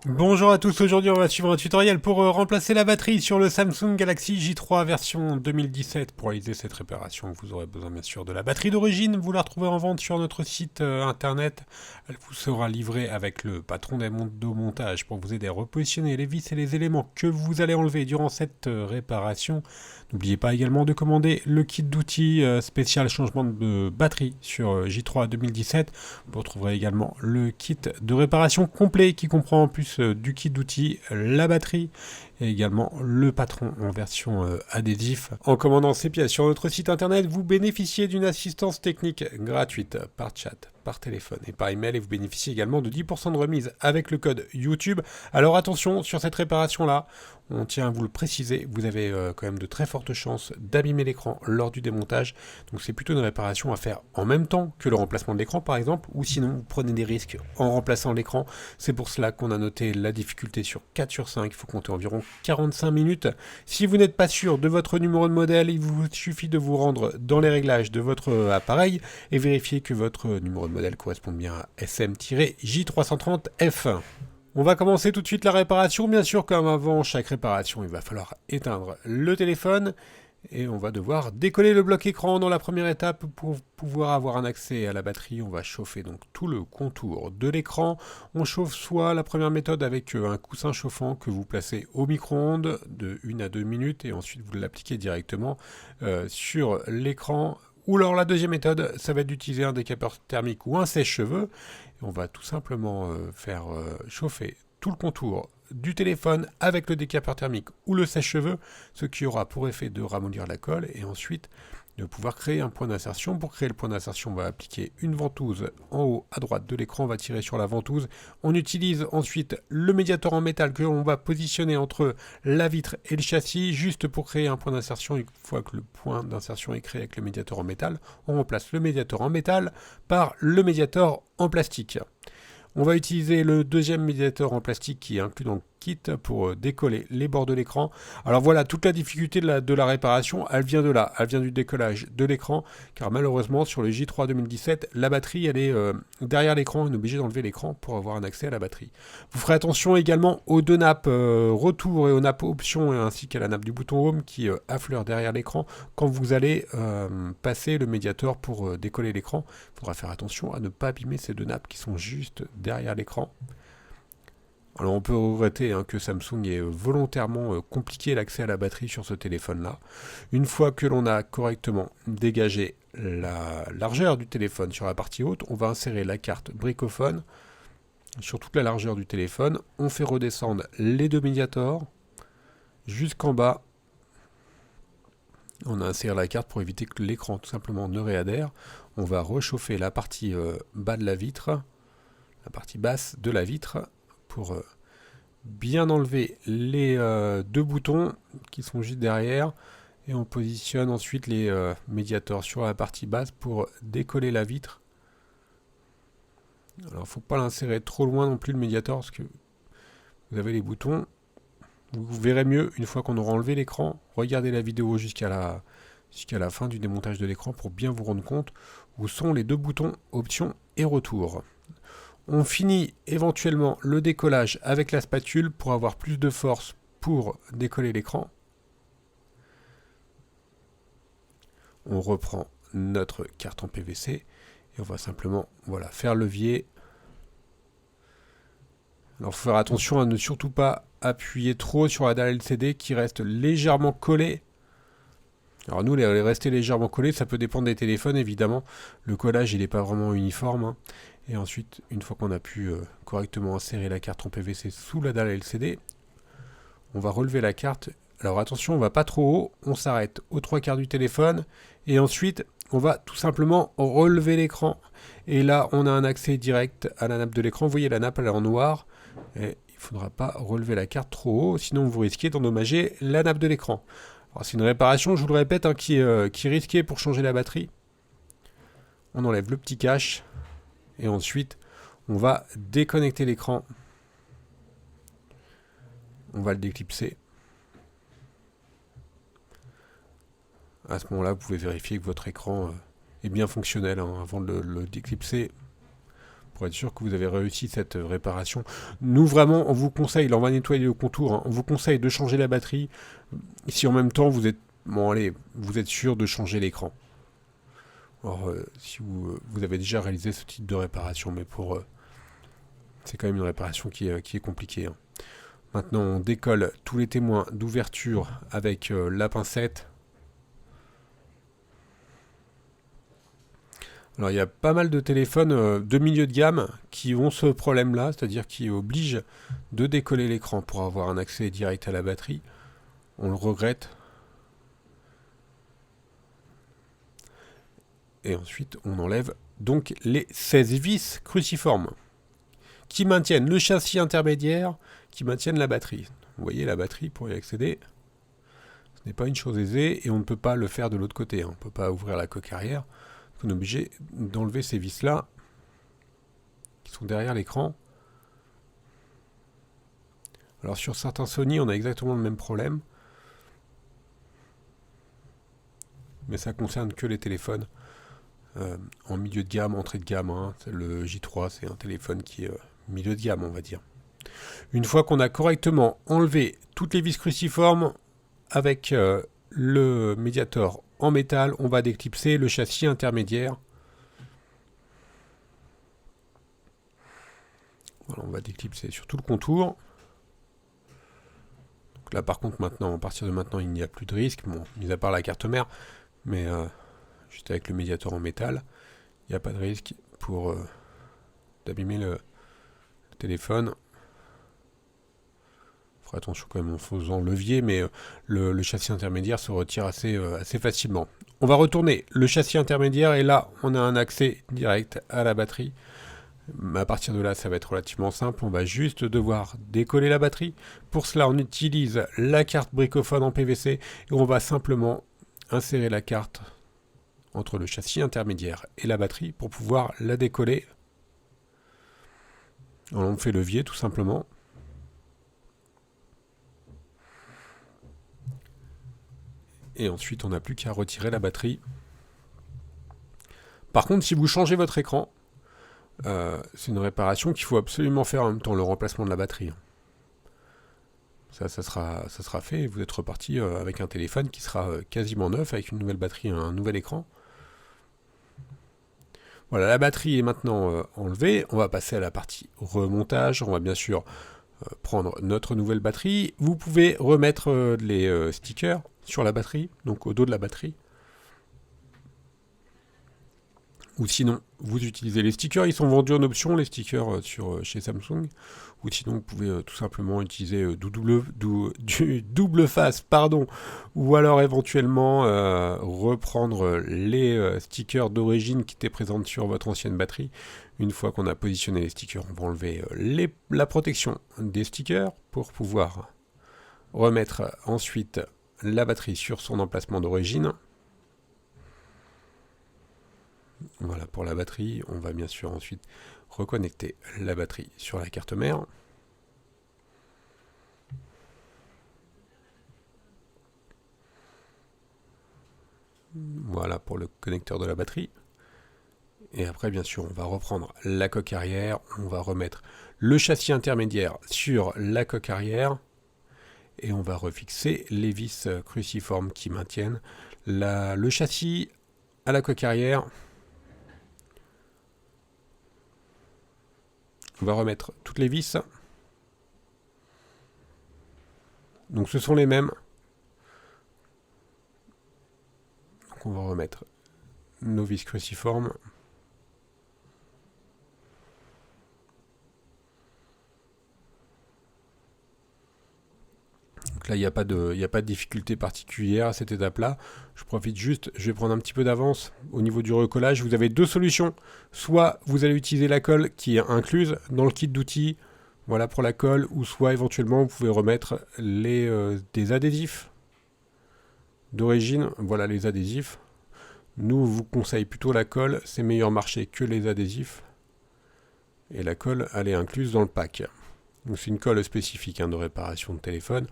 Bonjour à tous, aujourd'hui on va suivre un tutoriel pour remplacer la batterie sur le Samsung Galaxy J3 version 2017. Pour réaliser cette réparation, vous aurez besoin bien sûr de la batterie d'origine. Vous la retrouverez en vente sur notre site internet. Elle vous sera livrée avec le patron des de montage pour vous aider à repositionner les vis et les éléments que vous allez enlever durant cette réparation. N'oubliez pas également de commander le kit d'outils spécial changement de batterie sur J3 2017. Vous retrouverez également le kit de réparation complet qui comprend en plus du kit d'outils, la batterie et également le patron en version adhésif. En commandant ces pièces sur notre site internet, vous bénéficiez d'une assistance technique gratuite par chat, par téléphone et par email, et vous bénéficiez également de 10% de remise avec le code YouTube. Alors attention, sur cette réparation-là, on tient à vous le préciser, vous avez quand même de très fortes chances d'abîmer l'écran lors du démontage, donc c'est plutôt une réparation à faire en même temps que le remplacement de l'écran par exemple, ou sinon vous prenez des risques en remplaçant l'écran. C'est pour cela qu'on a noté la difficulté sur 4 sur 5, il faut compter environ 45 minutes. Si vous n'êtes pas sûr de votre numéro de modèle, il vous suffit de vous rendre dans les réglages de votre appareil et vérifier que votre numéro de modèle correspond bien à SM-J330F. On va commencer tout de suite la réparation. Bien sûr, comme avant chaque réparation, il va falloir éteindre le téléphone et on va devoir décoller le bloc écran dans la première étape. Pour pouvoir avoir un accès à la batterie, on va chauffer donc tout le contour de l'écran. On chauffe soit la première méthode avec un coussin chauffant que vous placez au micro-ondes de 1 à 2 minutes et ensuite vous l'appliquez directement sur l'écran. Ou alors la deuxième méthode, ça va être d'utiliser un décapeur thermique ou un sèche-cheveux. On va tout simplement faire chauffer tout le contour du téléphone avec le décapeur thermique ou le sèche-cheveux, ce qui aura pour effet de ramollir la colle et ensuite de pouvoir créer un point d'insertion. Pour créer le point d'insertion, on va appliquer une ventouse en haut à droite de l'écran, on va tirer sur la ventouse. On utilise ensuite le médiator en métal que l'on va positionner entre la vitre et le châssis, juste pour créer un point d'insertion. Une fois que le point d'insertion est créé avec le médiator en métal, on remplace le médiator en métal par le médiator en plastique. On va utiliser le deuxième médiateur en plastique qui est inclus dans le kit pour décoller les bords de l'écran. Alors voilà, toute la difficulté de la réparation, elle vient de là, elle vient du décollage de l'écran, car malheureusement sur le J3 2017, la batterie elle est derrière l'écran, on est obligé d'enlever l'écran pour avoir un accès à la batterie. Vous ferez attention également aux deux nappes retour et aux nappes options ainsi qu'à la nappe du bouton home qui affleure derrière l'écran quand vous allez passer le médiateur pour décoller l'écran. Il faudra faire attention à ne pas abîmer ces deux nappes qui sont juste derrière l'écran. Alors on peut regretter que Samsung ait volontairement compliqué l'accès à la batterie sur ce téléphone-là. Une fois que l'on a correctement dégagé la largeur du téléphone sur la partie haute, on va insérer la carte bricophone sur toute la largeur du téléphone. On fait redescendre les deux médiators jusqu'en bas. On a inséré la carte pour éviter que l'écran tout simplement ne réadhère. On va réchauffer la partie bas de la vitre, la partie basse de la vitre, pour bien enlever les deux boutons qui sont juste derrière. Et on positionne ensuite les médiators sur la partie basse pour décoller la vitre. Alors il ne faut pas l'insérer trop loin non plus le médiator parce que vous avez les boutons. Vous verrez mieux une fois qu'on aura enlevé l'écran. Regardez la vidéo jusqu'à la fin du démontage de l'écran pour bien vous rendre compte où sont les deux boutons option et retour. On finit éventuellement le décollage avec la spatule pour avoir plus de force pour décoller l'écran. On reprend notre carte en PVC et on va simplement faire levier. Alors il faut faire attention à ne surtout pas appuyer trop sur la dalle LCD qui reste légèrement collée. Alors nous, les rester légèrement collés, ça peut dépendre des téléphones évidemment. Le collage, il n'est pas vraiment uniforme. Et ensuite, une fois qu'on a pu correctement insérer la carte en PVC sous la dalle LCD, on va relever la carte. Alors attention, on va pas trop haut, on s'arrête aux 3/4 du téléphone. Et ensuite, on va tout simplement relever l'écran. Et là, on a un accès direct à la nappe de l'écran. Vous voyez, la nappe, elle est en noir. Et il ne faudra pas relever la carte trop haut, sinon vous risquez d'endommager la nappe de l'écran. C'est une réparation, je vous le répète, qui est risquée pour changer la batterie. On enlève le petit cache. Et ensuite, on va déconnecter l'écran. On va le déclipser. À ce moment-là, vous pouvez vérifier que votre écran est bien fonctionnel avant de le déclipser pour être sûr que vous avez réussi cette réparation. Nous, vraiment, on vous conseille, là on va nettoyer le contour, hein, on vous conseille de changer la batterie si en même temps vous êtes, bon allez, vous êtes sûr de changer l'écran. Alors, si vous avez déjà réalisé ce type de réparation, mais c'est quand même une réparation qui est compliquée. Hein. Maintenant, on décolle tous les témoins d'ouverture avec la pincette. Alors, il y a pas mal de téléphones de milieu de gamme qui ont ce problème-là, c'est-à-dire qui obligent de décoller l'écran pour avoir un accès direct à la batterie. On le regrette. Et ensuite, on enlève donc les 16 vis cruciformes qui maintiennent le châssis intermédiaire, qui maintiennent la batterie. Vous voyez, la batterie, pour y accéder, ce n'est pas une chose aisée et on ne peut pas le faire de l'autre côté. On ne peut pas ouvrir la coque arrière. On est obligé d'enlever ces vis-là qui sont derrière l'écran. Alors sur certains Sony, on a exactement le même problème. Mais ça concerne que les téléphones en milieu de gamme, entrée de gamme. Hein. Le J3, c'est un téléphone qui est milieu de gamme, on va dire. Une fois qu'on a correctement enlevé toutes les vis cruciformes avec le médiator en métal, on va déclipser le châssis intermédiaire. Voilà, on va déclipser sur tout le contour. Donc là, par contre, maintenant, à partir de maintenant, il n'y a plus de risque. Bon, mis à part la carte mère, mais juste avec le médiator en métal, il n'y a pas de risque pour d'abîmer le téléphone. Il faut attention quand même en faisant levier, mais le châssis intermédiaire se retire assez facilement. On va retourner le châssis intermédiaire et là, on a un accès direct à la batterie. À partir de là, ça va être relativement simple. On va juste devoir décoller la batterie. Pour cela, on utilise la carte bricophone en PVC et on va simplement insérer la carte entre le châssis intermédiaire et la batterie pour pouvoir la décoller. On fait levier tout simplement. Et ensuite, on n'a plus qu'à retirer la batterie. Par contre, si vous changez votre écran, c'est une réparation qu'il faut absolument faire en même temps, le remplacement de la batterie. Ça sera fait et vous êtes reparti avec un téléphone qui sera quasiment neuf, avec une nouvelle batterie et un nouvel écran. Voilà, la batterie est maintenant enlevée. On va passer à la partie remontage. On va bien sûr prendre notre nouvelle batterie. Vous pouvez remettre les stickers sur la batterie, donc au dos de la batterie. Ou sinon, vous utilisez les stickers, ils sont vendus en option, les stickers chez Samsung. Ou sinon, vous pouvez tout simplement utiliser du double face, pardon. Ou alors éventuellement reprendre les stickers d'origine qui étaient présents sur votre ancienne batterie. Une fois qu'on a positionné les stickers, on va enlever la protection des stickers pour pouvoir remettre ensuite la batterie sur son emplacement d'origine. Voilà pour la batterie, on va bien sûr ensuite reconnecter la batterie sur la carte mère. Voilà pour le connecteur de la batterie. Et après bien sûr on va reprendre la coque arrière, on va remettre le châssis intermédiaire sur la coque arrière et on va refixer les vis cruciformes qui maintiennent le châssis à la coque arrière. On va remettre toutes les vis. Donc ce sont les mêmes. Donc on va remettre nos vis cruciformes. Donc là, il n'y a pas de difficulté particulière à cette étape-là. Je profite juste, je vais prendre un petit peu d'avance au niveau du recollage. Vous avez deux solutions. Soit vous allez utiliser la colle qui est incluse dans le kit d'outils, voilà pour la colle, ou soit éventuellement vous pouvez remettre des adhésifs d'origine. Voilà les adhésifs. Nous, on vous conseille plutôt la colle, c'est meilleur marché que les adhésifs. Et la colle, elle est incluse dans le pack. Donc c'est une colle spécifique de réparation de téléphone.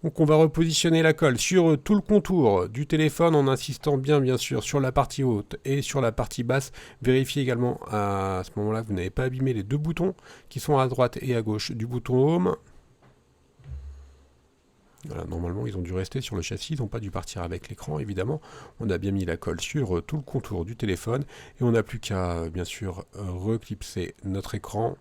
Donc on va repositionner la colle sur tout le contour du téléphone en insistant bien sûr sur la partie haute et sur la partie basse. Vérifiez également à ce moment-là que vous n'avez pas abîmé les deux boutons qui sont à droite et à gauche du bouton Home. Voilà, normalement ils ont dû rester sur le châssis, ils n'ont pas dû partir avec l'écran évidemment. On a bien mis la colle sur tout le contour du téléphone et on n'a plus qu'à bien sûr reclipser notre écran.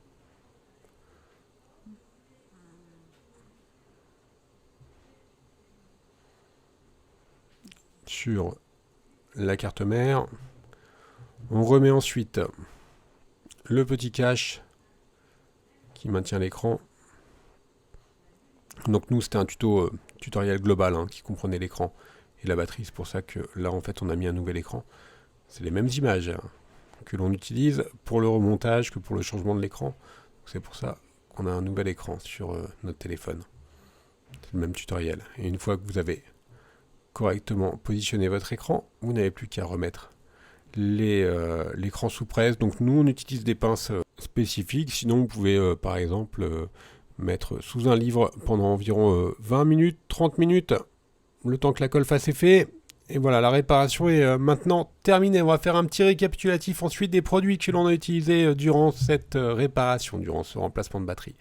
Sur la carte mère. On remet ensuite le petit cache qui maintient l'écran. Donc nous c'était un tutoriel global qui comprenait l'écran et la batterie, c'est pour ça que là en fait on a mis un nouvel écran. C'est les mêmes images que l'on utilise pour le remontage que pour le changement de l'écran. C'est pour ça qu'on a un nouvel écran sur notre téléphone. C'est le même tutoriel. Et une fois que vous avez correctement positionné votre écran, vous n'avez plus qu'à remettre l'écran sous presse. Donc nous on utilise des pinces spécifiques, sinon vous pouvez par exemple mettre sous un livre pendant environ 20 minutes, 30 minutes, le temps que la colle fasse effet. Et voilà, la réparation est maintenant terminée. On va faire un petit récapitulatif ensuite des produits que l'on a utilisés durant cette réparation, durant ce remplacement de batterie.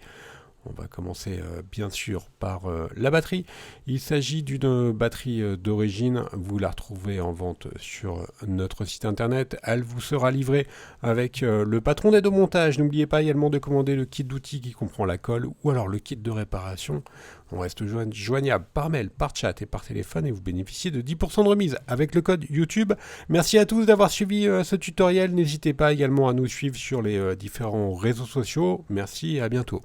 On va commencer bien sûr par la batterie. Il s'agit d'une batterie d'origine. Vous la retrouvez en vente sur notre site internet. Elle vous sera livrée avec le patron d'aide au montage. N'oubliez pas également de commander le kit d'outils qui comprend la colle ou alors le kit de réparation. On reste joignable par mail, par chat et par téléphone et vous bénéficiez de 10% de remise avec le code YouTube. Merci à tous d'avoir suivi ce tutoriel. N'hésitez pas également à nous suivre sur les différents réseaux sociaux. Merci et à bientôt.